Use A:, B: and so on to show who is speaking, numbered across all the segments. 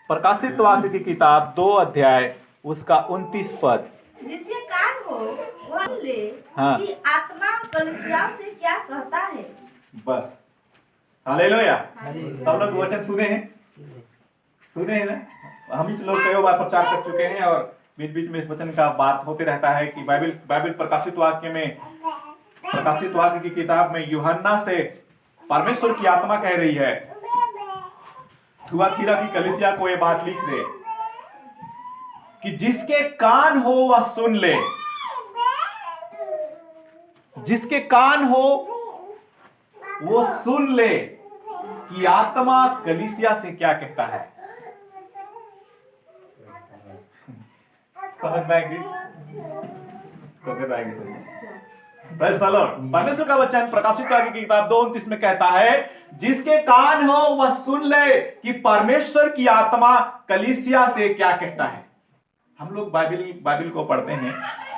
A: प्रकाशित वाक्य की किताब 2 अध्याय उसका 29 पद।
B: जिसके कान हो वह ले
A: हाँ।
B: कि आत्मा कलीसियाओं से क्या कहता है।
A: बस हालेलुया। सब लोग वचन सुने हैं, सुने हैं ना। हम ही लोग कई बार प्रचार कर चुके हैं और बीच बीच में इस वचन का बात होते रहता है कि बाइबल प्रकाशित वाक्य में, प्रकाशित वाक्य की किताब में यूहन्ना से परमेश्वर की आत्मा कह रही है थुआतीरा की कलीसिया को ये बात लिख दे कि जिसके कान हो वह सुन ले, जिसके कान हो वो सुन ले कि आत्मा कलीसिया से क्या कहता है। समझ में आएगी? Praise the Lord. परमेश्वर का वचन प्रकाशित वाक्य की किताब 2:29 में कहता है जिसके कान हो वह सुन ले कि परमेश्वर की आत्मा कलीसिया से क्या कहता है। हम लोग बाइबल को पढ़ते हैं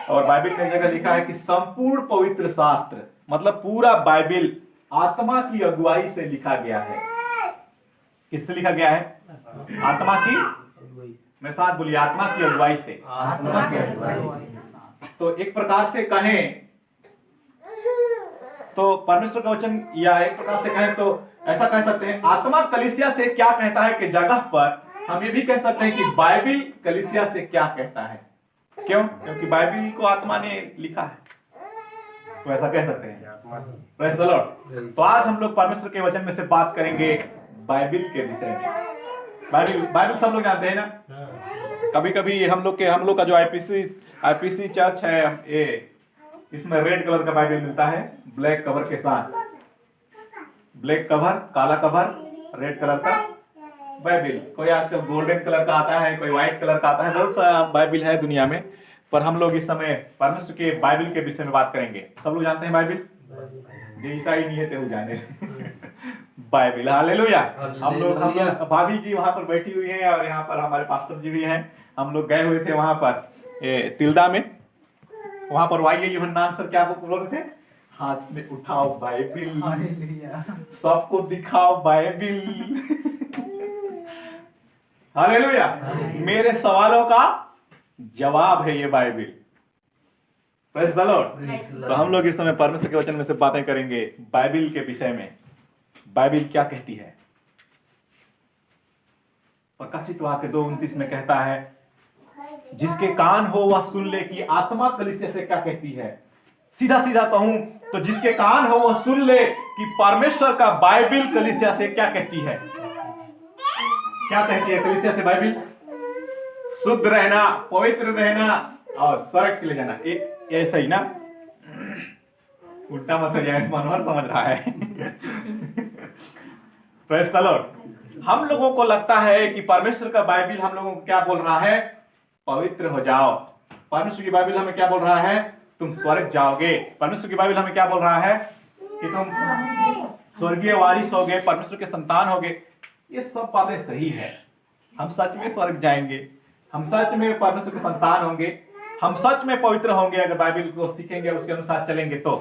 A: और बाइबल में जगह लिखा है कि संपूर्ण पवित्र शास्त्र, मतलब पूरा बाइबल आत्मा की अगुवाई से लिखा गया है। किससे लिखा गया है? आत्मा की, मेरे साथ बोलिए, आत्मा की अगुवाई से।
B: आत्मा की अगुवाई।
A: तो एक प्रकार से कहें तो परमेश्वर का वचन, या एक प्रकार से कहें तो ऐसा कह सकते हैं आत्मा कलीसिया से क्या कहता है कि जगह पर हम ये भी कह सकते हैं कि बाइबल कलीसिया से क्या कहता है। क्यों? क्योंकि बाइबल को आत्मा ने लिखा है, तो ऐसा कह सकते हैं। Praise the Lord. तो आज हम लोग परमेश्वर के वचन में से बात करेंगे बाइबल के विषय में। बाइबल सब लोग जानते हैं ना। कभी कभी हम लोग का जो आईपीसी चर्च है, ये इसमें रेड कलर का बाइबल मिलता है ब्लैक कवर के साथ। ब्लैक कवर, काला कवर, रेड कलर का बाइबल। कोई आजकल गोल्डन कलर का आता है, कोई व्हाइट कलर का आता है, बहुत सा बाइबल है दुनिया में। पर हम लोग इस समय परमेश्वर के बाइबल के विषय में बात करेंगे। सब लोग जानते हैं बाइबल, जो ईसाई नहीं है तो जाने बाइबल। हालेलुया। हम लोग भाभी जी वहां पर बैठी हुई हैं और यहाँ पर हमारे पास्टर जी भी हैं। हम लोग गए हुए थे वहां पर तिल्दा में। वहां पर वाइए यूहन्ना सर क्या बोल रहे थे? हाथ में उठाओ बाइबल, सबको दिखाओ बाइबल। हालेलुया। मेरे सवालों का जवाब है ये बाइबल। Praise the Lord. तो हम लोग इस समय परमेश्वर के वचन में से बातें करेंगे बाइबल के विषय में। बाइबल क्या कहती है? प्रकाशित वाक्य 2:29 में कहता है जिसके कान हो वह सुन ले कि आत्मा कलीसिया से क्या कहती है। सीधा सीधा कहूं तो जिसके कान हो वह सुन ले कि परमेश्वर का बाइबल कलीसिया से क्या कहती है। क्या कहती है कलीसिया से बाइबल? शुद्ध रहना, पवित्र रहना और स्वर्ग चले जाना। ऐसा ही ना? उल्टा मत जाए, मनोहर समझ रहा है। Praise the Lord. हम लोगों को लगता है कि परमेश्वर का बाइबल हम लोगों को क्या बोल रहा है? पवित्र हो जाओ। परमेश्वर की बाइबल हमें क्या बोल रहा है? तुम स्वर्ग जाओगे। परमेश्वर की बाइबल हमें क्या बोल रहा है? कि तुम स्वर्गीय वारिस होगे, परमेश्वर के संतान होगे। ये सब बातें सही है। हम सच में स्वर्ग जाएंगे, हम सच में परमेश्वर के संतान होंगे, हम सच में पवित्र होंगे अगर बाइबल को सीखेंगे, उसके अनुसार चलेंगे तो।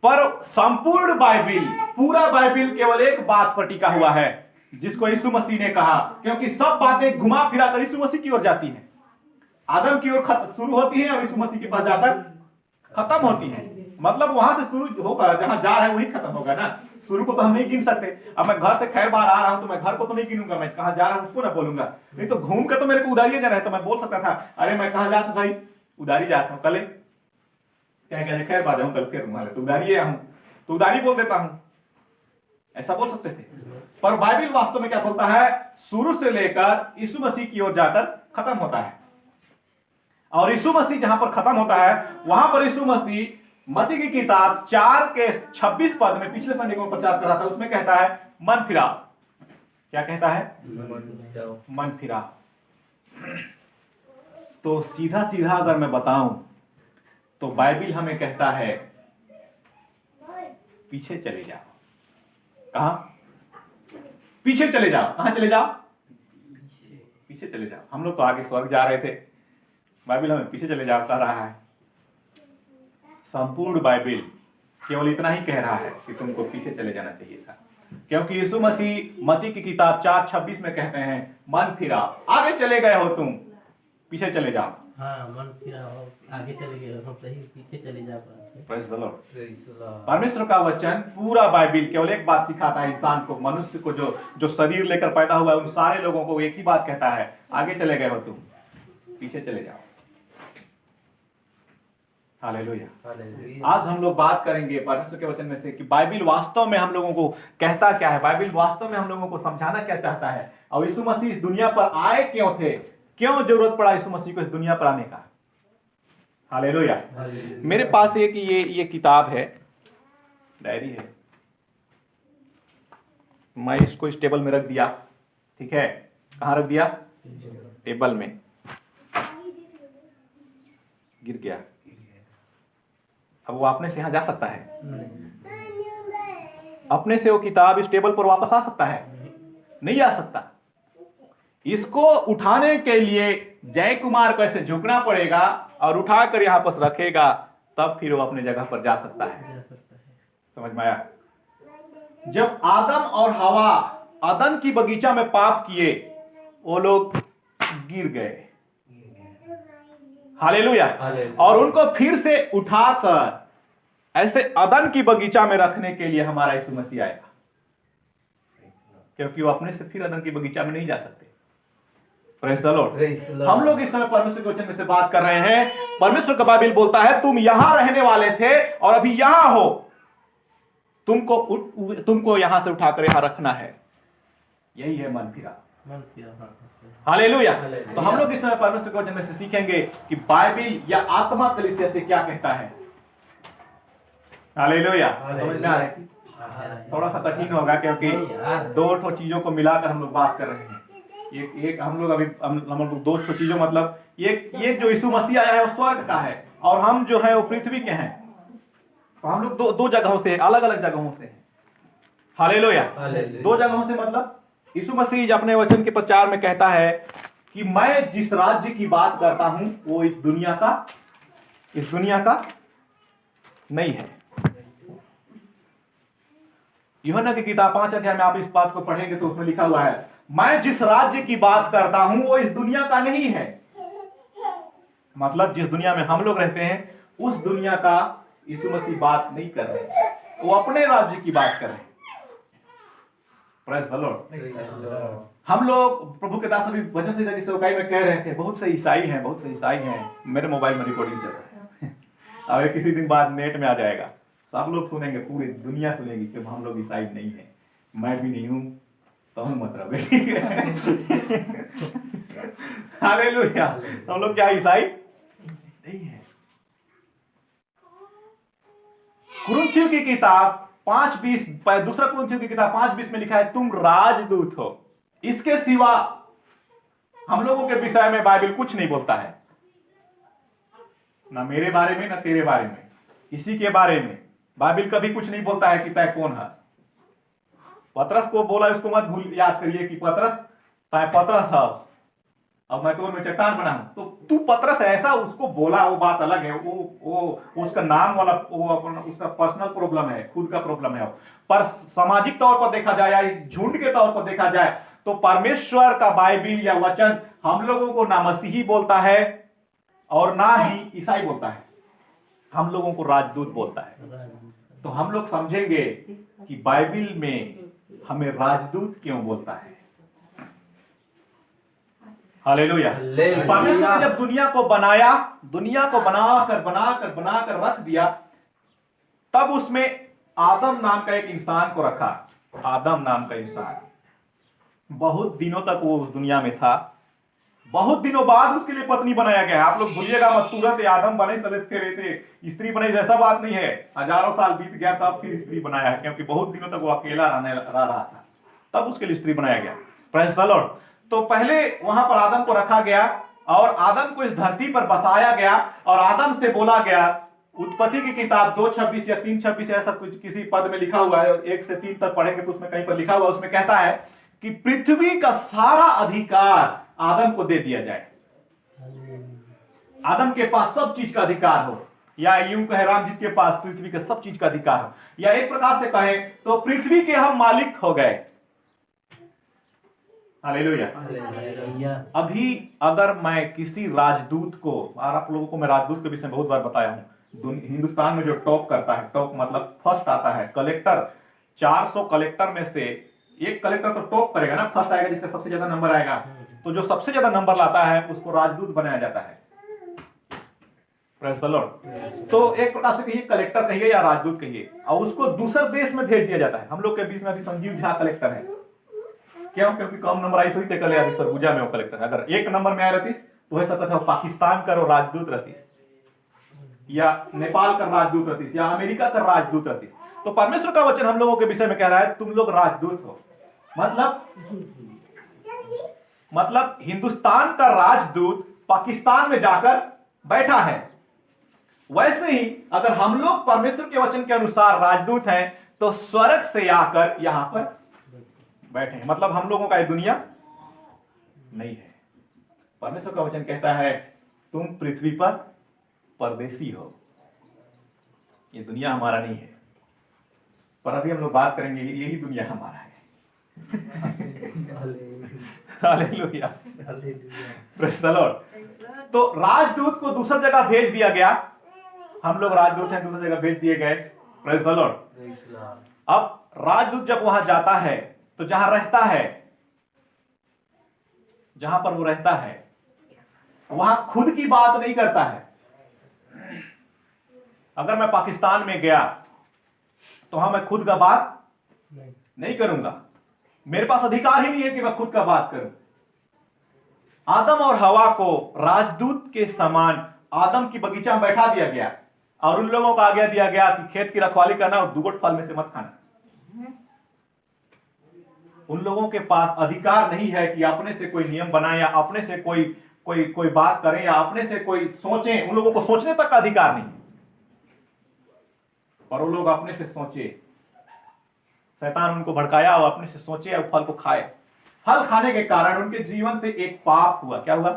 A: पर संपूर्ण बाइबल, पूरा बाइबल केवल एक बात पर टिका हुआ है जिसको यीशु मसीह ने कहा, क्योंकि सब बातें घुमा फिरा कर यीशु मसीह की ओर जाती हैं। आदम की ओर शुरू होती है और यीशु मसीह के पास जाकर खत्म होती है। मतलब वहां से शुरू होगा, जहां जा रहा है वही खत्म होगा ना। शुरू को तो हम नहीं गिन सकते। अब मैं घर से खैर बार आ रहा हूं तो मैं घर को तो नहीं गिनूंगा, मैं कहां जा रहा हूं उसको ना बोलूंगा। नहीं तो घूम के तो मेरे को उधारी जाना है, तो मैं बोल सकता था अरे मैं कहां जाता भाई, उधारी जाता हूं, कल क्या कहते खैर बार जाऊं, कल फिर तो उधारी हूं, तो उधारी बोल देता हूं, ऐसा बोल सकते थे। पर बाइबल वास्तव में क्या बोलता है? शुरू से लेकर यीशु मसीह की ओर जाकर खत्म होता है। और यीशु मसीह जहां पर खत्म होता है वहां पर यीशु मसीह मत्ती की किताब 4:26 पद में पिछले संडे को प्रचार कर रहा था, उसमें कहता है मन फिरा। क्या कहता है? मन फिरा। तो सीधा सीधा अगर मैं बताऊं तो बाइबल हमें कहता है पीछे चले जाओ। कहां? पीछे चले जाओ। कहां चले जाओ? पीछे चले जाओ। हम लोग तो आगे स्वर्ग जा रहे थे, बाइबल हमें पीछे चले जाओ कह रहा है। संपूर्ण बाइबल केवल इतना ही कह रहा है कि तुमको पीछे चले जाना चाहिए था। क्योंकि यीशु मसीह मत्ती की किताब 4:26 में कहते हैं, मन फिराओ, आगे चले गए हो तुम, पीछे चले जाओ।
C: हाँ, मन फिराओ, आगे चले गए हो, सही पीछे चले जाओ।
A: Praise the Lord. परमेश्वर का वचन पूरा बाइबिल केवल एक बात सिखाता है इंसान को, मनुष्य को, जो शरीर लेकर पैदा हुआ है, उन सारे लोगों को एक ही बात कहता है, आगे चले गए हो तुम, पीछे चले जाओ। हालेलुया। आज हम लोग बात करेंगे परमेश्वर के वचन में से कि बाइबिल वास्तव में हम लोगों को कहता क्या है, बाइबिल वास्तव में हम लोगों को समझाना क्या चाहता है, और यीशु मसीह इस दुनिया पर आए क्यों थे, क्यों जरूरत पड़ा यीशु मसीह को इस दुनिया पर आने का। हालेलुया। मेरे पास एक ये किताब है, डायरी है, मैं इसको इस टेबल में रख दिया, ठीक है। कहाँ रख दिया? टेबल में। गिर गया। अब वो अपने से यहाँ जा सकता है? अपने से वो किताब इस टेबल पर वापस आ सकता है? नहीं आ सकता। इसको उठाने के लिए जय कुमार को ऐसे झुकना पड़ेगा और उठाकर यहाँ पर रखेगा, तब फिर वो अपने जगह पर जा सकता है। समझ में आया? जब आदम और हवा अदन की बगीचा में पाप किए, वो लोग गिर गए। हालेलुया। और उनको फिर से उठाकर ऐसे अदन की बगीचा में रखने के लिए हमारा यीशु मसीह आएगा, क्योंकि वो अपने से फिर अदन की बगीचा में नहीं जा सकते। Praise the Lord. हम लोग इस समय परमेश्वर के वचन में से बात कर रहे हैं। परमेश्वर का बाइबिल बोलता है, तुम यहां रहने वाले थे और अभी यहां हो, तुमको यहां से उठाकर यहां रखना है। यही है मन फिरा। हालेलुया। तो हम लोग इस समय परमेश्वर के वचन में से सीखेंगे कि बाइबिल या आत्मा कलीसिया से क्या कहता है। हालेलुया। समझ में आ रहा है? थोड़ा सा कठिन होगा, क्योंकि दो चीजों को मिलाकर हम लोग बात कर रहे हैं। एक हम लोग अभी हम लोग दो चीजों, मतलब ये जो यीशु मसीह आया है वो स्वर्ग का है, और हम जो है वो पृथ्वी के हैं। तो हम लोग दो जगहों से, अलग अलग जगहों से। हालेलुया। दो जगहों से मतलब यीशु मसीह अपने वचन के प्रचार में कहता है कि मैं जिस राज्य की बात करता हूं वो इस दुनिया का नहीं है। यूहन्ना की किताब 5 अध्याय में आप इस बात को पढ़ेंगे तो उसमें लिखा हुआ है, मैं जिस राज्य की बात करता हूं वो इस दुनिया का नहीं है। मतलब जिस दुनिया में हम लोग रहते हैं उस दुनिया का यीशु मसीह बात नहीं कर रहे, वो अपने राज्य की बात कर रहे हैं। Praise the Lord. हम लोग प्रभु के दास अभी वचन से की सेवकाई में कह रहे थे, बहुत से ईसाई हैं। मेरे मोबाइल में रिकॉर्डिंग चल रहा है, और किसी दिन बाद नेट में आ जाएगा, सब लोग सुनेंगे, पूरी दुनिया सुनेगी कि हम लोग ईसाई नहीं है। मैं भी नहीं हूं, तो हम मतलब है, ठीक है। हालेलुया। हम लोग क्या ईसाई नहीं है। कुरिन्थियों की किताब 5:20, दूसरा कुरिन्थियों की किताब 5:20 में लिखा है, तुम राजदूत हो। इसके सिवा हम लोगों के विषय में बाइबल कुछ नहीं बोलता है, ना मेरे बारे में, ना तेरे बारे में, किसी के बारे में बाइबल कभी कुछ नहीं बोलता है कि तय कौन है। पतरस को बोला, उसको मत भूल, याद करिए कि पतरस तय पतरस है, अब मैं तो में चट्टान बना हूं, तो तू पतरस है, ऐसा उसको बोला, वो बात अलग है। वो उसका नाम वाला, वो अपना उसका पर्सनल प्रॉब्लम है, खुद का प्रॉब्लम है। पर सामाजिक तौर पर देखा जाए या झुंड के तौर पर देखा जाए तो परमेश्वर का बाइबिल या वचन हम लोगों को ना मसीही बोलता है और ना ही ईसाई बोलता है, हम लोगों को राजदूत बोलता है। तो हम लोग समझेंगे कि बाइबिल में हमें राजदूत क्यों बोलता है। हालेलुया। परमेश्वर ने जब दुनिया को बनाया, दुनिया को बनाकर रख दिया, तब उसमें आदम नाम का एक इंसान को रखा। आदम नाम का इंसान बहुत दिनों तक वो उस दुनिया में था। बहुत दिनों बाद उसके लिए पत्नी बनाया गया। आप लोग भूलिएगा मत, तुरंत आदम बने चले थे स्त्री बने, जैसा बात नहीं है। हजारों साल बीत गया तब फिर स्त्री बनाया है, क्योंकि बहुत दिनों तक वो अकेला रह रहा था, तब उसके लिए स्त्री बनाया गया। Praise the Lord. तो पहले वहां पर आदम को रखा गया और आदम को इस धरती पर बसाया गया, और आदम से बोला गया, उत्पत्ति की किताब 2:26 या 3:26 ऐसा कुछ किसी पद में लिखा हुआ है, 1 से 3 तक पढ़ेंगे तो उसमें कहीं पर लिखा हुआ, उसमें कहता है कि पृथ्वी का सारा अधिकार आदम को दे दिया जाए। आदम के पास सब चीज का अधिकार हो, या यूं कहे राम जी के पास पृथ्वी के सब चीज का अधिकार हो, या एक प्रकार से कहे तो पृथ्वी के हम मालिक हो गए। हालेलुया।
C: हालेलुया।
A: अभी अगर मैं किसी राजदूत को, और आप लोगों को मैं राजदूत के विषय में बहुत बार बताया हूं, हिंदुस्तान में जो टॉप करता है, टॉप मतलब फर्स्ट आता है, कलेक्टर, 400 कलेक्टर में से एक कलेक्टर तो टॉप करेगा ना, फर्स्ट आएगा जिसका सबसे ज्यादा नंबर आएगा, तो जो सबसे ज्यादा नंबर लाता है उसको राजदूत बनाया जाता है। Praise the Lord. तो एक प्रकार से कहिए कलेक्टर कहिए या राजदूत कहिए, और उसको दूसरे देश में भेज दिया जाता है। हम लोग के बीच में अभी संजीव झा कलेक्टर है, क्यों? क्योंकि कम नंबर आई सही कल अभी सरगुजा में वो कलेक्टर है। अगर एक नंबर में आया रहती तो वह सकता था पाकिस्तान का राजदूत रहती, या नेपाल का राजदूत रहती, या अमेरिका का राजदूत रहती। तो परमेश्वर का वचन हम लोगों के विषय में कह रहा है तुम लोग राजदूत हो। मतलब हिंदुस्तान का राजदूत पाकिस्तान में जाकर बैठा है। वैसे ही अगर हम लोग परमेश्वर के वचन के अनुसार राजदूत हैं तो स्वर्ग से आकर यहां पर बैठे हैं। मतलब हम लोगों का ये दुनिया नहीं है। परमेश्वर का वचन कहता है तुम पृथ्वी पर परदेसी हो, ये दुनिया हमारा नहीं है। पर अभी हम लोग बात करेंगे यही दुनिया हमारा है। Hallelujah, praise the Lord. तो राजदूत को दूसरी जगह भेज दिया गया, हम लोग राजदूत हैं, दूसरी जगह भेज दिए गए। Praise the Lord. अब राजदूत जब वहां जाता है तो जहां रहता है, जहां पर वो रहता है वहां खुद की बात नहीं करता है। अगर मैं पाकिस्तान में गया तो वहां मैं खुद का बात नहीं करूंगा, मेरे पास अधिकार ही नहीं है कि मैं खुद का बात करूं। आदम और हवा को राजदूत के समान आदम की बगीचा में बैठा दिया गया और उन लोगों को आज्ञा दिया गया कि खेत की रखवाली करना और दुगुट फल में से मत खाना। उन लोगों के पास अधिकार नहीं है कि अपने से कोई नियम बनाए या अपने से कोई बात करें या अपने से कोई सोचें। उन लोगों को सोचने तक का अधिकार नहीं, पर वो लोग अपने से सोचे। शैतान उनको भड़काया और अपने से सोचे और फल को खाए। फल खाने के कारण उनके जीवन से एक पाप हुआ। क्या हुआ?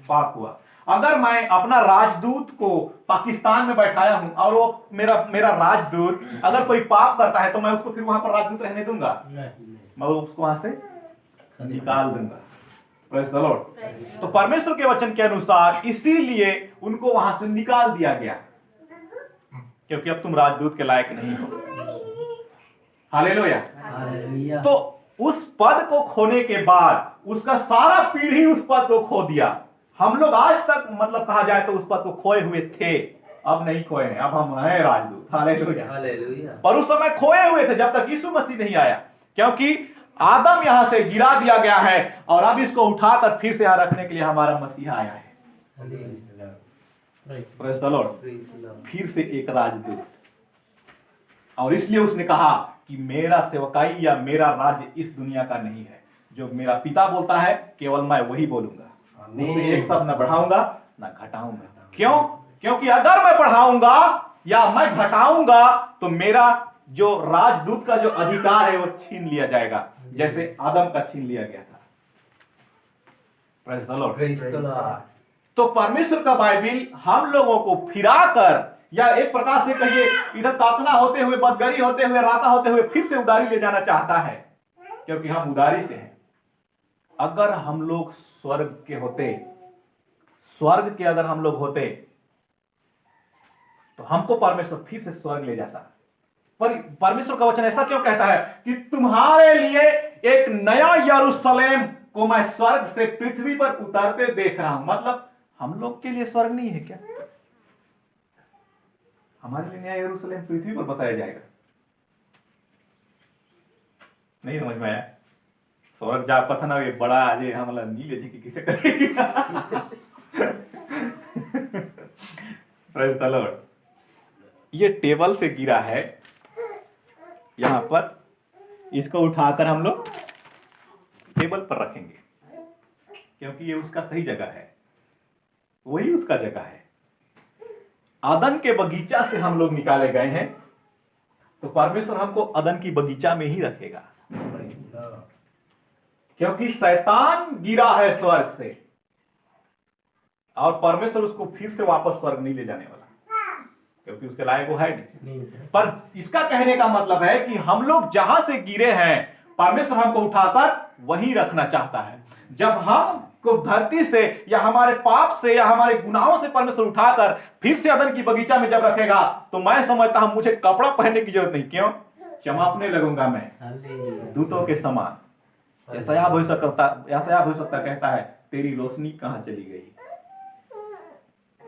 A: पाप हुआ। अगर मैं अपना राजदूत को पाकिस्तान में बैठाया हूं और वो मेरा राजदूत अगर कोई पाप करता है तो मैं उसको फिर वहां पर राजदूत रहने दूंगा? मैं उसको वहां से निकाल दूंगा। Praise the Lord. तो परमेश्वर के वचन के अनुसार इसीलिए उनको वहां से निकाल दिया गया, क्योंकि अब तुम राजदूत के लायक नहीं हो। हालेलुया। तो उस पद को खोने के बाद उसका सारा पीढ़ी उस पद को खो दिया। हम लोग आज तक मतलब कहा जाए तो उस पद को खोए हुए थे, अब नहीं खोए हैं, अब हम हैं राजदूत। हालेलुया। पर उस समय खोए हुए थे जब तक यीशु मसीह नहीं आया, क्योंकि आदम यहां से गिरा दिया गया है और अब इसको उठाकर फिर से यहां रखने के लिए हमारा मसीहा आया है। Praise the Lord. फिर से एक राजदूत, और इसलिए उसने कहा कि मेरा सेवकाई या मेरा राज्य इस दुनिया का नहीं है। जो मेरा पिता बोलता है केवल मैं वही बोलूंगा, उससे एक शब्द न बढ़ाऊंगा न घटाऊंगा। क्यों? क्योंकि अगर मैं बढ़ाऊंगा या मैं घटाऊंगा तो मेरा जो राजदूत का जो अधिकार है वो छीन लिया जाएगा, जैसे आदम का छीन लिया गया था। Praise the Lord. तो परमेश्वर का बाइबिल हम लोगों को फिराकर, या एक प्रकार से कहिए इधर तातना होते हुए, बदगरी होते हुए, राता होते हुए फिर से उदारी ले जाना चाहता है, क्योंकि हम उदारी से हैं। अगर हम लोग स्वर्ग के होते, स्वर्ग के अगर हम लोग होते तो हमको परमेश्वर फिर से स्वर्ग ले जाता। पर परमेश्वर का वचन ऐसा क्यों कहता है कि तुम्हारे लिए एक नया यरूशलेम को मैं स्वर्ग से पृथ्वी पर उतरते देख रहा हूं। मतलब हम लोग के लिए स्वर्ग नहीं है क्या? हमारे लिए नया यरूशलेम पृथ्वी पर बताया जाएगा। नहीं समझ में आया? स्वर्ग जा कथन ये बड़ा जे हमला नीले जी की किसे करेगी। Praise the Lord. ये टेबल से गिरा है यहां पर, इसको उठाकर हम लोग टेबल पर रखेंगे, क्योंकि ये उसका सही जगह है, वही उसका जगह है। अदन के बगीचा से हम लोग निकाले गए हैं, तो परमेश्वर हमको अदन की बगीचा में ही रखेगा, क्योंकि शैतान गिरा है स्वर्ग से और परमेश्वर उसको फिर से वापस स्वर्ग नहीं ले जाने वाला। क्योंकि उसके लायक वो है नहीं।
C: नहीं है।
A: पर इसका कहने का मतलब है कि हम लोग जहां से गिरे हैं परमेश्वर हमको उठाकर वहीं रखना चाहता है। जब हम को धरती से या हमारे पाप से या हमारे गुनाहों से परमेश्वर उठाकर फिर से अदन की बगीचा में जब रखेगा तो मैं समझता हूं मुझे कपड़ा पहनने की जरूरत नहीं। क्यों? चमकने लगूंगा मैं
C: हालेलुया।
A: दूतों के समान। यशायाह भविष्यवक्ता कहता है तेरी रोशनी कहां चली गई?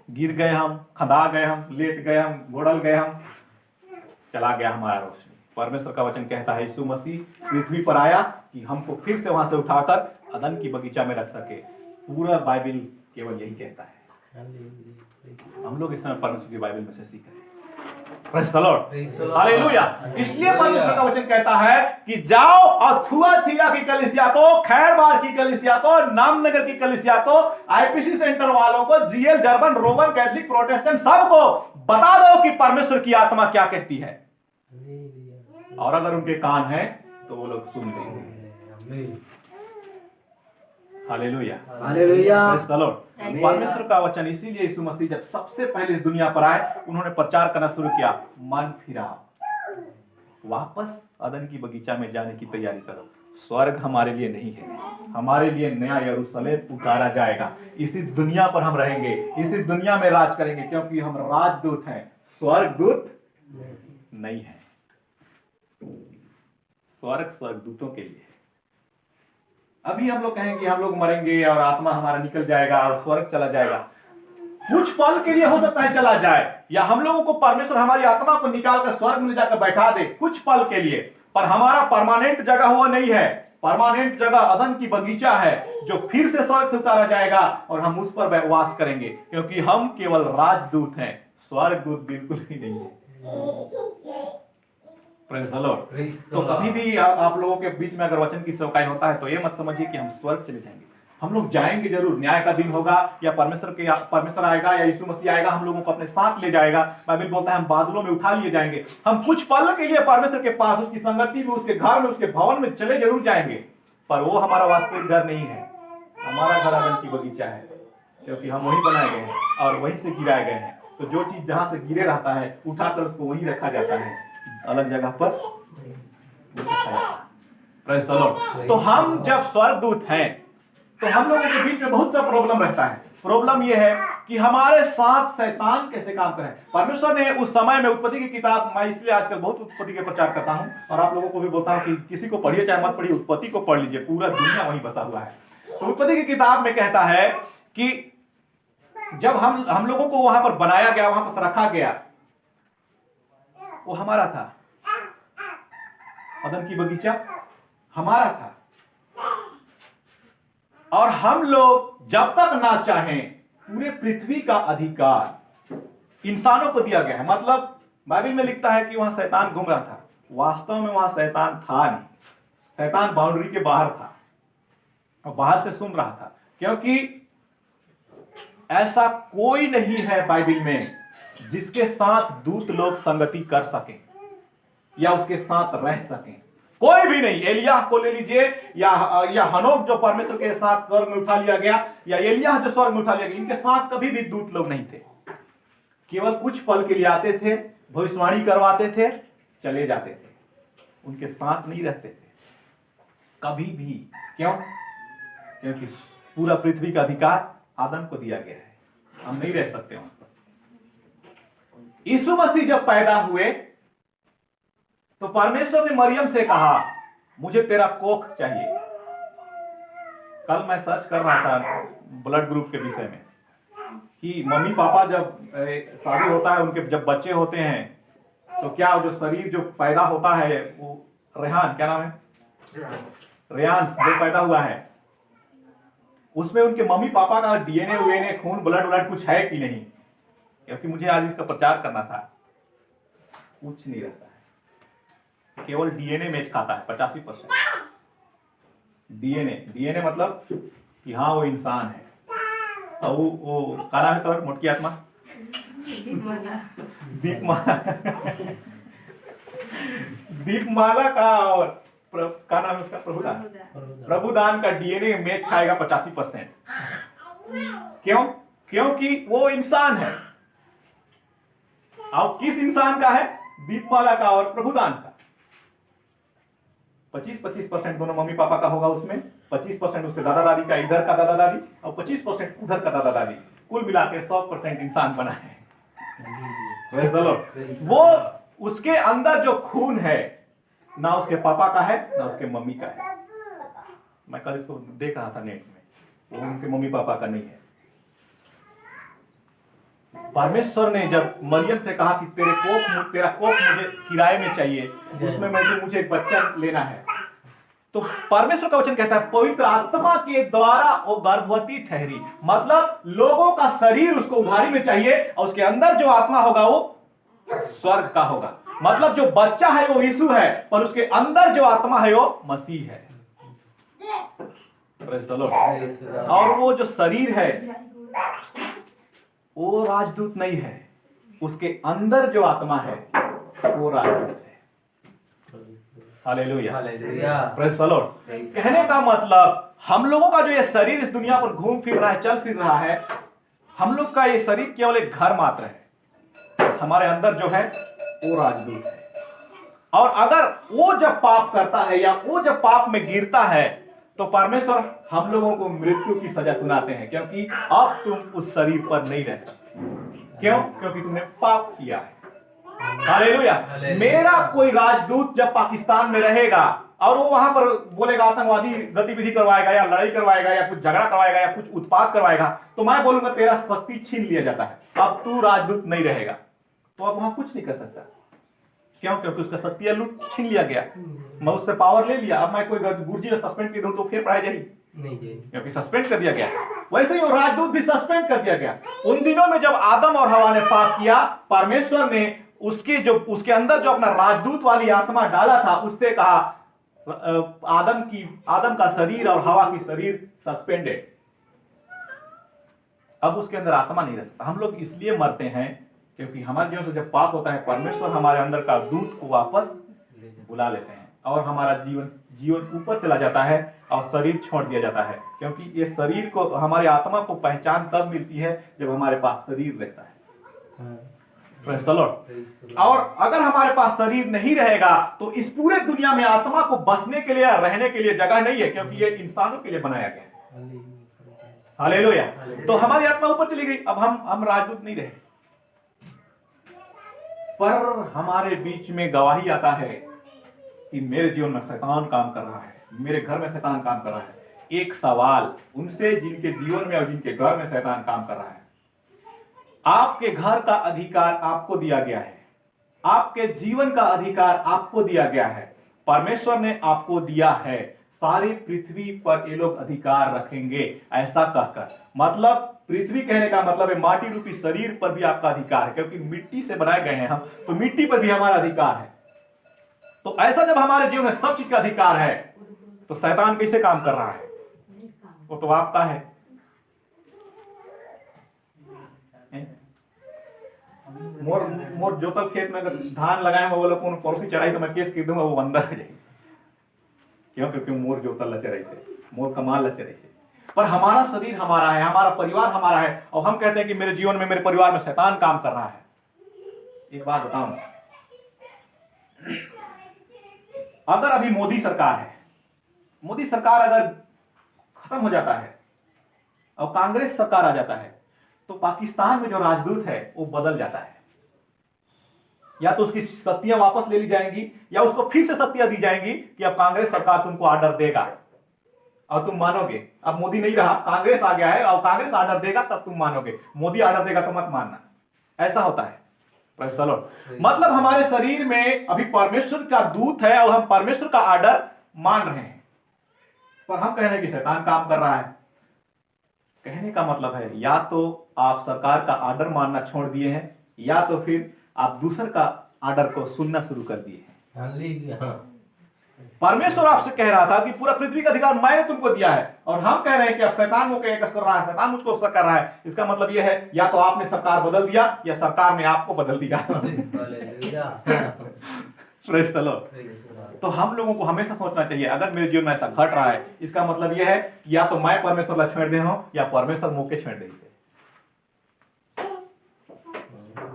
A: गिर गए हम, खदा गए हम, लेट गए हम, गोड़ल गए हम, चला गया हमारा रोशनी। परमेश्वर का वचन कहता है यीशु मसीह पृथ्वी पर आया कि हमको फिर से वहां से उठाकर अदन की बगीचा में रख सके। पूरा बाइबल केवल यही कहता है।
C: हालेलुया।
A: हम लोग इस समय परमेश्वर की बाइबल में से सीख रहे हैं। Praise the Lord,
C: Praise the Lord.
A: Hallelujah. इसलिए परमेश्वर का वचन कहता है कि जाओ और थुआतीरा की कलीसिया को, खैरबार की कलीसिया को, नामनगर की कलीसिया को, आईपीसी सेंटर वालों को, GL, German, Roman Catholic, Protestant सबको बता दो कि परमेश्वर की आत्मा क्या कहती है।
C: हालेलुया।
A: और अगर उनके कान हैं तो वो लोग सुन लेंगे। Hallelujah,
D: hallelujah.
A: Praise the Lord. परमेश्वर का वचन इसीलिए यीशु मसीह जब सबसे पहले इस दुनिया पर आए उन्होंने प्रचार करना शुरू किया, मन फिराओ, वापस अदन की बगीचा में जाने की तैयारी करो। स्वर्ग हमारे लिए नहीं है, हमारे लिए नया यरूशलेम उतारा जाएगा। इसी दुनिया पर हम रहेंगे, इसी दुनिया में राज करेंगे, क्योंकि हम राजदूत हैं, स्वर्गदूत नहीं है। स्वर्ग स्वर्गदूतों के लिए। अभी हम लोग कहेंगे हम लोग मरेंगे और आत्मा हमारा निकल जाएगा और स्वर्ग चला जाएगा। कुछ पल के लिए हो सकता है चला जाए, या हम लोगों को परमेश्वर हमारी आत्मा को निकालकर स्वर्ग में जाकर बैठा दे कुछ पल के लिए, पर हमारा परमानेंट जगह हुआ नहीं है। परमानेंट जगह अदन की बगीचा है जो फिर से स्वर्ग से उतारा जाएगा और हम उस पर वास करेंगे, क्योंकि हम केवल राजदूत हैं, स्वर्गदूत बिल्कुल ही नहीं है। Praise the Lord. तो कभी भी आप लोगों के बीच में अगर वचन की सेवकाई होता है तो ये मत समझिए कि हम स्वर्ग चले जाएंगे। हम लोग जाएंगे जरूर, न्याय का दिन होगा, या परमेश्वर आएगा या यीशु मसीह आएगा, हम लोगों को अपने साथ ले जाएगा। बाइबल बोलता है हम बादलों में उठा लिए जाएंगे। हम कुछ पल के लिए परमेश्वर के पास, उसकी संगति में, उसके घर में, उसके भवन में चले जरूर जाएंगे, पर वो हमारा वास्तविक घर नहीं है। हमारा घर अदन की बगीचा है, क्योंकि हम वहीं बनाए गए हैं और वहीं से गिराए गए हैं। तो जो चीज जहां से गिरे रहता है उठाकर उसको वहीं रखा जाता है, अलग जगह पर रखा जाता है। Praise the Lord. तो हम जब स्वर्गदूत हैं तो हम लोगों के बीच में बहुत सा प्रॉब्लम रहता है। प्रॉब्लम यह है कि हमारे साथ शैतान कैसे काम करे। परमेश्वर ने उस समय में उत्पत्ति की किताब, मैं इसलिए आजकल बहुत उत्पत्ति के प्रचार करता हूं और आप लोगों को भी बोलता हूं कि किसी को पढ़िए चाहे मत पढ़िए, उत्पत्ति को पढ़ लीजिए, पूरा दुनिया वहीं बसा हुआ है। तो उत्पत्ति की किताब में कहता है कि जब हम लोगों को वहां पर बनाया गया, वहां पर रखा गया, वो हमारा था। अदन की बगीचा हमारा था और हम लोग जब तक ना चाहें पूरे पृथ्वी का अधिकार इंसानों को दिया गया है। मतलब बाइबल में लिखता है कि वहां शैतान घूम रहा था, वास्तव में वहां शैतान था नहीं। शैतान बाउंड्री के बाहर था और बाहर से सुन रहा था, क्योंकि ऐसा कोई नहीं है बाइबल में जिसके साथ दूत लोग संगति कर सकें या उसके साथ रह सकें। कोई भी नहीं। एलियाह को ले लीजिए, या हनोक जो परमेश्वर के साथ स्वर्ग में उठा लिया गया, या एलियाह जो स्वर्ग में उठा लिया गया, इनके साथ कभी भी दूत लोग नहीं थे। केवल कुछ पल के लिए आते थे, भविष्यवाणी करवाते थे, चले जाते थे, उनके साथ नहीं रहते थे कभी भी। क्यों? क्योंकि पूरा पृथ्वी का अधिकार आदम को दिया गया है, हम नहीं रह सकते वहां पर। यीशु मसीह जब पैदा हुए तो परमेश्वर ने मरियम से कहा मुझे तेरा कोख चाहिए। कल मैं सर्च कर रहा था ब्लड ग्रुप के विषय में कि मम्मी पापा जब शादी होता है, उनके जब बच्चे होते हैं तो क्या जो शरीर जो पैदा होता है, वो रेहान, क्या नाम है, रेहान जो पैदा हुआ है, उसमें उनके मम्मी पापा का डीएनए वीएनए, खून, ब्लड कुछ है कि नहीं? क्योंकि मुझे आज इसका प्रचार करना था। कुछ नहीं रहता है, केवल डीएनए मैच खाता है 85%। डीएनए मतलब कि हाँ वो इंसान है। और वो क्या नाम है तो मोटकी आत्मा, दीपमाला का, और क्या नाम है उसका, प्रभुदान का डीएनए मैच खाएगा 85%। क्यों? क्योंकि वो इंसान है। और किस इंसान का है? दीपमाला का और प्रभुदान का। 25-25% दोनों मम्मी पापा का होगा उसमें, 25% उसके दादा दादी का, इधर का दादा दादी, और 25% उधर का दादा दादी, कुल मिला के 100% इंसान बना है। Praise the Lord। वो उसके अंदर जो खून है ना उसके पापा का है ना उसके मम्मी का है। मैं कल इसको देख रहा था नेट में, वो उनके मम्मी पापा का नहीं है। परमेश्वर ने जब मरियम से कहा कि तेरा कोख मुझे किराए में चाहिए, उसमें मुझे एक बच्चा लेना है, तो परमेश्वर का वचन कहता है पवित्र आत्मा के द्वारा वो गर्भवती ठहरी। मतलब लोगों का शरीर उसको उधारी में चाहिए और उसके अंदर जो आत्मा होगा वो स्वर्ग का होगा। मतलब जो बच्चा है वो यीशु है, पर उसके अंदर जो आत्मा है वो मसीह है। Praise the Lord। और वो जो शरीर है वो राजदूत नहीं है, उसके अंदर जो आत्मा है वो राजदूत है। Hallelujah, praise the Lord. कहने का मतलब हम लोगों का जो ये शरीर इस दुनिया पर घूम फिर रहा है, चल फिर रहा है, हम लोग का ये शरीर केवल एक घर मात्र है। हमारे अंदर जो है वो राजदूत है। और अगर वो जब पाप करता है या वो जब पाप में गिरता है तो परमेश्वर हम लोगों को मृत्यु की सजा सुनाते हैं, क्योंकि अब तुम उस शरीर पर नहीं रह सकते। क्यों? क्योंकि तुमने पाप किया है। हालेलुया। मेरा कोई राजदूत जब पाकिस्तान में रहेगा और वो वहां पर बोलेगा, आतंकवादी गतिविधि करवाएगा या लड़ाई करवाएगा या कुछ झगड़ा करवाएगा या कुछ उत्पात करवाएगा, तो मैं बोलूंगा तेरा शक्ति छीन लिया जाता है, अब तू राजदूत नहीं रहेगा। तो अब वहां कुछ नहीं कर सकता। क्यों? क्योंकि उसका शक्ति लूट छीन लिया गया, मैं उससे पावर ले लिया। अब मैं कोई गुरुजी को सस्पेंड कर दूं तो फिर पढ़ाई जाएगी नहीं, क्योंकि सस्पेंड कर दिया गया। वैसे ही वो राजदूत भी सस्पेंड कर दिया गया। उन दिनों में जब आदम और हवा ने पाप किया, परमेश्वर ने उसके अंदर जो अपना राजदूत वाली आत्मा डाला था, उससे कहा आदम का शरीर और हवा की शरीर सस्पेंडेड। अब उसके अंदर आत्मा नहीं रह सकता। हम लोग इसलिए मरते हैं क्योंकि हमारे जीवन से जब पाप होता है, परमेश्वर हमारे अंदर का दूत को वापस बुला लेते हैं और हमारा जीवन ऊपर चला जाता है और शरीर छोड़ दिया जाता है। क्योंकि ये शरीर को, हमारी आत्मा को पहचान तब मिलती है जब हमारे पास शरीर रहता है। Praise the Lord. और अगर हमारे पास शरीर नहीं रहेगा तो इस पूरे दुनिया में आत्मा को बसने के लिए या रहने के लिए जगह नहीं है, क्योंकि ये इंसानों के लिए बनाया गया है। हालेलुया। तो हमारी आत्मा ऊपर चली गई, अब हम राजदूत नहीं रहे। पर हमारे बीच में गवाही आता है कि मेरे जीवन में शैतान काम कर रहा है, मेरे घर में शैतान काम कर रहा है। एक सवाल उनसे जिनके जीवन में और जिनके घर में शैतान काम कर रहा है। आपके घर का अधिकार आपको दिया गया है, आपके जीवन का अधिकार आपको दिया गया है, परमेश्वर ने आपको दिया है। सारी पृथ्वी पर ये लोग अधिकार रखेंगे, ऐसा कहकर। मतलब पृथ्वी कहने का मतलब है माटी रूपी शरीर पर भी आपका अधिकार है, क्योंकि मिट्टी से बनाए गए हैं हम, तो मिट्टी पर भी हमारा अधिकार है। तो ऐसा जब हमारे जीवन में सब चीज का अधिकार है तो शैतान कैसे काम कर रहा है? वो तो आपका है। मोर जोतल खेत में अगर धान लगाए वो लोग पड़ोसी चढ़ाई तो मैं केस कर दूंगा, वो अंदर आ जाएगी। क्यों? क्योंकि मोर जोतल लचे रहे थे, मोर कमाल लचे रहे थे। पर हमारा शरीर हमारा है, हमारा परिवार हमारा है, और हम कहते हैं कि मेरे जीवन में, मेरे परिवार में शैतान काम कर रहा है। एक बात बताऊं, अगर अभी मोदी सरकार है, मोदी सरकार अगर खत्म हो जाता है और कांग्रेस सरकार आ जाता है, तो पाकिस्तान में जो राजदूत है वो बदल जाता है। या तो उसकी शक्तियां वापस ले ली जाएंगी या उसको फिर से शक्तियां दी जाएंगी कि अब कांग्रेस सरकार तुमको ऑर्डर देगा और तुम मानोगे। अब मोदी नहीं रहा, कांग्रेस आ गया है और कांग्रेस ऑर्डर देगा तब तुम मानोगे, मोदी ऑर्डर देगा तो मत मानना। ऐसा होता है। Praise the Lord. मतलब हमारे शरीर में अभी परमेश्वर का दूत है और हम परमेश्वर का ऑर्डर मान रहे हैं, पर हम कह रहे हैं कि शैतान काम कर रहा है। कहने का मतलब है या तो आप सरकार का ऑर्डर मानना छोड़ दिए हैं, या तो फिर आप दूसर का ऑर्डर को सुनना शुरू कर दिए हैं। परमेश्वर आपसे कह रहा था कि पूरा पृथ्वी का अधिकार मैंने तुमको दिया है, और हम कह रहे हैं कि अब शैतान मुझको कर रहा है, शैतान मुझको कर रहा है। इसका मतलब यह है या तो आपने सरकार बदल दिया या सरकार ने आपको बदल दिया। Praise the Lord. तो हम लोगों को हमेशा सोचना चाहिए, अगर मेरे जीवन में ऐसा घट रहा है, इसका मतलब यह है कि या तो मैं परमेश्वर ला छेड़ दे हूं या परमेश्वर मुंह के छेड़ दे।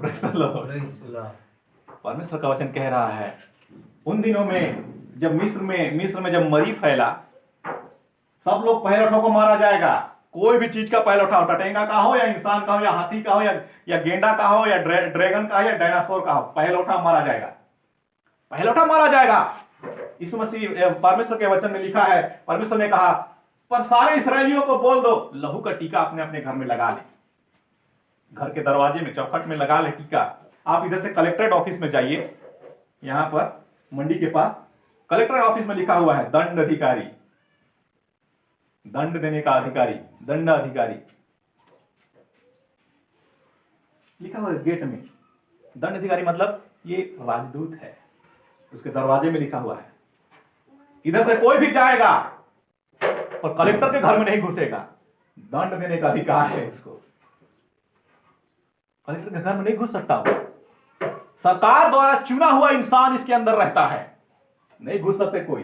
A: Praise the Lord. परमेश्वर का वचन कह रहा है उन दिनों में जब मिस्र में जब मरी फैला, सब लोग पहलौठों को मारा जाएगा। कोई भी चीज का पहलौठा, टटेंगा का हो या इंसान का हो या हाथी का हो या गेंडा का हो या ड्रैगन का हो या डायनासोर का हो, पहलौठा मारा जाएगा, पहलौठा मारा जाएगा। यीशु मसीह परमेश्वर के वचन में लिखा है, परमेश्वर ने कहा पर सारे इसराइलियों को बोल दो लहू का टीका अपने अपने घर में लगा ले, घर के दरवाजे में चौखट में लगा ले टीका। आप इधर से कलेक्ट्रेट ऑफिस में जाइए, यहां पर मंडी के पास कलेक्ट्रेट ऑफिस में लिखा हुआ है दंड अधिकारी, दंड देने का अधिकारी, दंड अधिकारी लिखा हुआ है गेट में। दंड अधिकारी मतलब ये राजदूत है, उसके दरवाजे में लिखा हुआ है। इधर से कोई भी जाएगा पर कलेक्टर के घर में नहीं घुसेगा, दंड देने का अधिकार है उसको। कलेक्टर के घर में नहीं घुस सकता वो, सरकार द्वारा चुना हुआ इंसान इसके अंदर रहता है, नहीं घुस सकते कोई।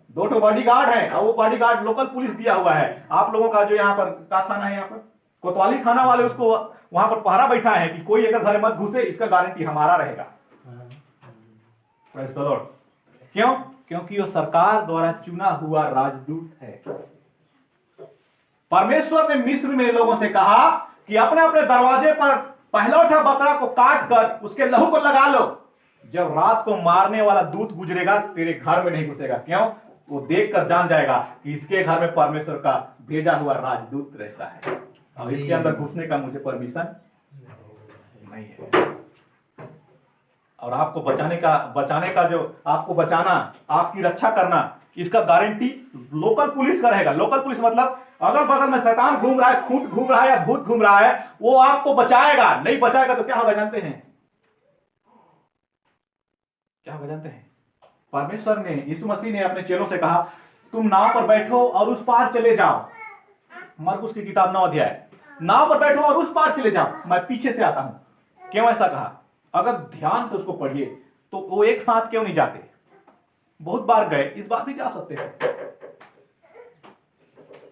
A: 2 बॉडीगार्ड है और वो बॉडीगार्ड लोकल पुलिस दिया हुआ है। आप लोगों का जो यहाँ पर क्या थाना है, यहाँ पर कोतवाली थाना वाले उसको वहां पर पहरा बैठा है कि कोई अगर घर मत घुसे, इसका गारंटी हमारा रहेगा। Praise the Lord. क्यों? क्योंकि वो सरकार द्वारा चुना हुआ राजदूत है। परमेश्वर ने मिस्र में लोगों से कहा कि अपने अपने दरवाजे पर पहलौठा बकरा को काट कर उसके लहू को लगा लो, जब रात को मारने वाला दूत गुजरेगा तेरे घर में नहीं घुसेगा। क्यों? वो देखकर जान जाएगा कि इसके घर में परमेश्वर का भेजा हुआ राजदूत रहता है, अब इसके अंदर घुसने का मुझे परमिशन नहीं है। और आपको बचाने का जो आपको बचाना, आपकी रक्षा करना, इसका गारंटी लोकल पुलिस का रहेगा। लोकल पुलिस मतलब अगल बगल में शैतान घूम रहा है, खूंट घूम रहा है या भूत घूम रहा है, वो आपको बचाएगा। नहीं बचाएगा तो क्या होगा जानते हैं? क्या होगा जानते हैं? परमेश्वर ने, यीशु मसीह ने अपने चेलों से कहा तुम नाव पर बैठो और उस पार चले जाओ। मरकुस की किताब 9 अध्याय, नाव पर बैठो और उस पार चले जाओ, मैं पीछे से आता हूं। क्यों ऐसा कहा? अगर ध्यान से उसको पढ़िए तो वो एक साथ क्यों नहीं जाते? बहुत बार गए, इस बार भी जा सकते हैं।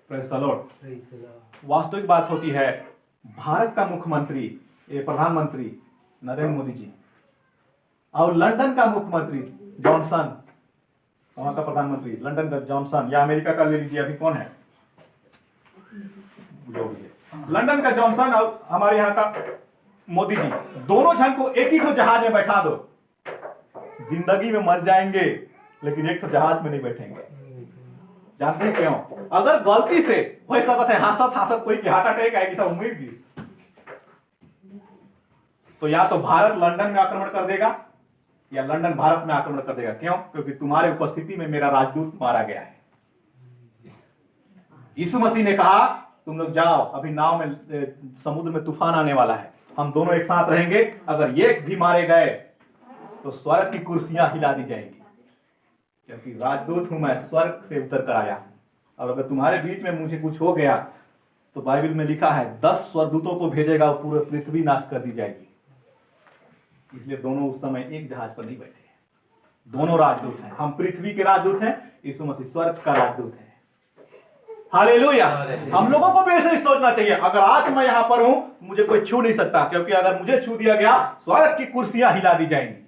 A: Praise the Lord. वास्तविक बात होती है, भारत का मुख्यमंत्री, ये प्रधानमंत्री नरेंद्र मोदी जी, और लंदन का मुख्यमंत्री जॉनसन, वहां का प्रधानमंत्री लंदन का जॉनसन, या अमेरिका का ले लीजिए, अभी कौन है जो भी है, लंदन का जॉनसन और हमारे यहाँ का मोदी जी, दोनों जन को एक ही तो जहाज में बैठा दो, जिंदगी में मर जाएंगे लेकिन एक तो जहाज में नहीं बैठेंगे। जानते हैं क्यों? अगर गलती से हो सकता है हासत हासत कोई हार्ट अटैक आएगी, सब उम्मीद की, तो या तो भारत लंदन में आक्रमण कर देगा या लंदन भारत में आक्रमण कर देगा। क्यों? क्योंकि तुम्हारे उपस्थिति में मेरा राजदूत मारा गया है। यीशु मसीह ने कहा तुम लोग जाओ, अभी नाव में समुद्र में तूफान आने वाला है, हम दोनों एक साथ रहेंगे, अगर एक भी मारे गए तो स्वर्ग की कुर्सियां हिला दी जाएंगी, क्योंकि राजदूत हूं मैं, स्वर्ग से उतर कर आया हूं। और अगर तुम्हारे बीच में मुझे कुछ हो गया तो बाइबल में लिखा है 10 स्वर्गदूतों को भेजेगा और पूरी पृथ्वी नाश कर दी जाएगी। इसलिए दोनों उस समय एक जहाज पर नहीं बैठे, दोनों राजदूत हैं। हम पृथ्वी के राजदूत हैं, यीशु मसीह स्वर्ग का राजदूत है। हालेलुया। हम लोगों को भी ऐसे ही सोचना चाहिए, अगर आज मैं यहां पर हूं मुझे कोई छू नहीं सकता, क्योंकि अगर मुझे छू दिया गया स्वर्ग की कुर्सियां हिला दी जाएंगी।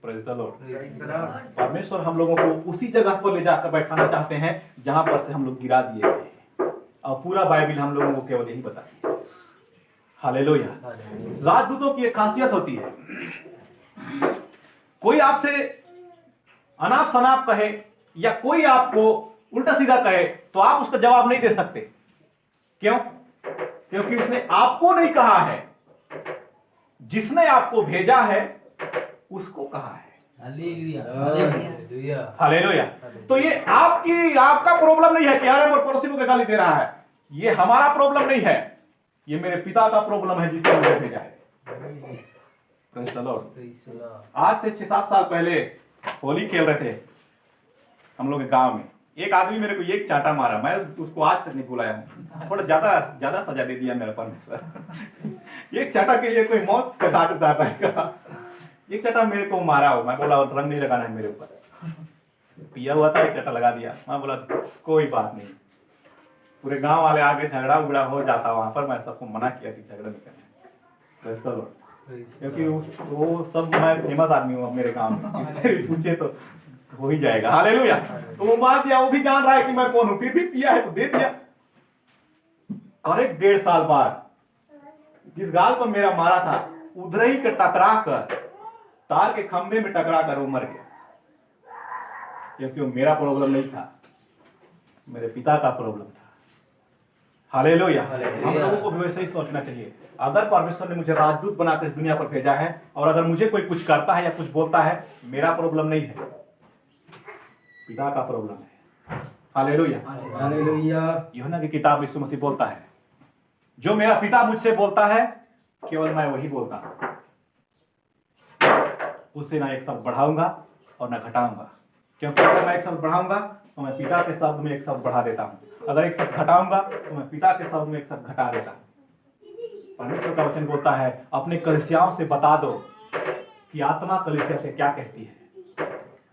A: Praise the Lord. परमेश्वर हम लोगों को उसी जगह पर ले जाकर बैठाना चाहते हैं जहां पर से हम लोग गिरा दिए गए, और पूरा बाइबल हम लोगों को केवल यही बताती है। हालेलुया। राजदूतों की एक खासियत होती है, कोई आपसे अनाप शनाप कहे या कोई आपको उल्टा सीधा कहे तो आप उसका जवाब नहीं दे सकते। क्यों? क्योंकि उसने आपको नहीं कहा है, जिसने आपको भेजा है उसको कहा है। हालेलुया। तो ये आपका प्रॉब्लम नहीं है कि यार वो पड़ोसी को गाली दे रहा है, ये हमारा प्रॉब्लम नहीं है, ये मेरे पिता का प्रॉब्लम है जिसने मुझे भेजा है। Praise the Lord. आज से 6-7 साल पहले होली खेल रहे थे हम लोग के गांव में, एक आदमी मेरे को एक चाटा मारा, मैं उसको आज तक नहीं भुलाया हूं। थोड़ा ज्यादा सजा दे दिया मेरा परमेश्वर। एक चाटा के लिए कोई मौत का घाट उतार रहा है। एक चाटा मेरे को मारा हो, मैं बोला रंग नहीं लगाना है मेरे ऊपर, पिया हुआ था, एक चाटा लगा दिया। मैं बोला कोई बात नहीं, पूरे गांव वाले आगे झगड़ा उगड़ा हो जाता वहां पर, मैं सबको मना किया कि झगड़ा नहीं करना। Praise the Lord. क्योंकि वो सब मैं फेमस आदमी हूँ अब मेरे गांव में, इससे भी पूछे तो हो ही जाएगा। हालेलुया। तो वो मान दिया, वो भी जान रहा है कि मैं कौन हूँ, फिर भी पिया है तो दे दिया। और एक 1.5 साल बाद जिस गाल पर मेरा मारा था उधर ही के टकरा कर तार के खंभे में टकरा कर वो मर गया, क्योंकि वो मेरा प्रॉब्लम नहीं था, मेरे पिता का प्रॉब्लम था। हालेलुया। हम लोगों को भी वैसे ही सोचना चाहिए। अगर परमेश्वर ने मुझे राजदूत बनाकर इस दुनिया पर भेजा है और अगर मुझे कोई कुछ करता है या कुछ बोलता है, मेरा प्रॉब्लम नहीं है, पिता का प्रॉब्लम है। हालेलुया।
D: हालेलुया।
A: यूहन्ना की किताब में यीशु मसीह बोलता है, जो मेरा पिता मुझसे बोलता है केवल मैं वही बोलता हूं, उससे ना एक शब्द बढ़ाऊंगा और ना घटाऊंगा, क्योंकि अगर मैं एक शब्द बढ़ाऊंगा तो मैं पिता के शब्द में एक शब्द बढ़ा देता हूं, अगर एक शब्द घटाऊंगा तो मैं पिता के शब्द में एक शब्द घटा देता हूं। परमेश्वर का वचन बोलता है, अपने कलीसियाओं से बता दो कि आत्मा कलीसिया से क्या कहती है।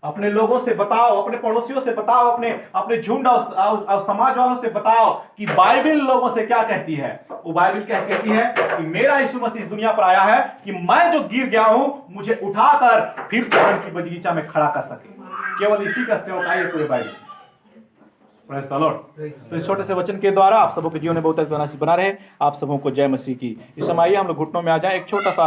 A: अपने लोगों से बताओ, अपने पड़ोसियों से बताओ, अपने झुंड और समाज वालों से बताओ कि बाइबल लोगों से क्या कहती है। वो बाइबल क्या कहती है कि मेरा यीशु मसीह इस दुनिया पर आया है कि मैं जो गिर गया हूं मुझे उठाकर फिर से आदम की बगीचा में खड़ा कर सके। केवल इसी का सेवकाई है पूरे बाइबल। Praise the Lord. तो इस छोटे से वचन के द्वारा आप सबों के जीवन में बहुत बना रहे। आप सबों को जय मसीह की। इस समय आइए हम लोग घुटनों में आ जाएं। एक छोटा सा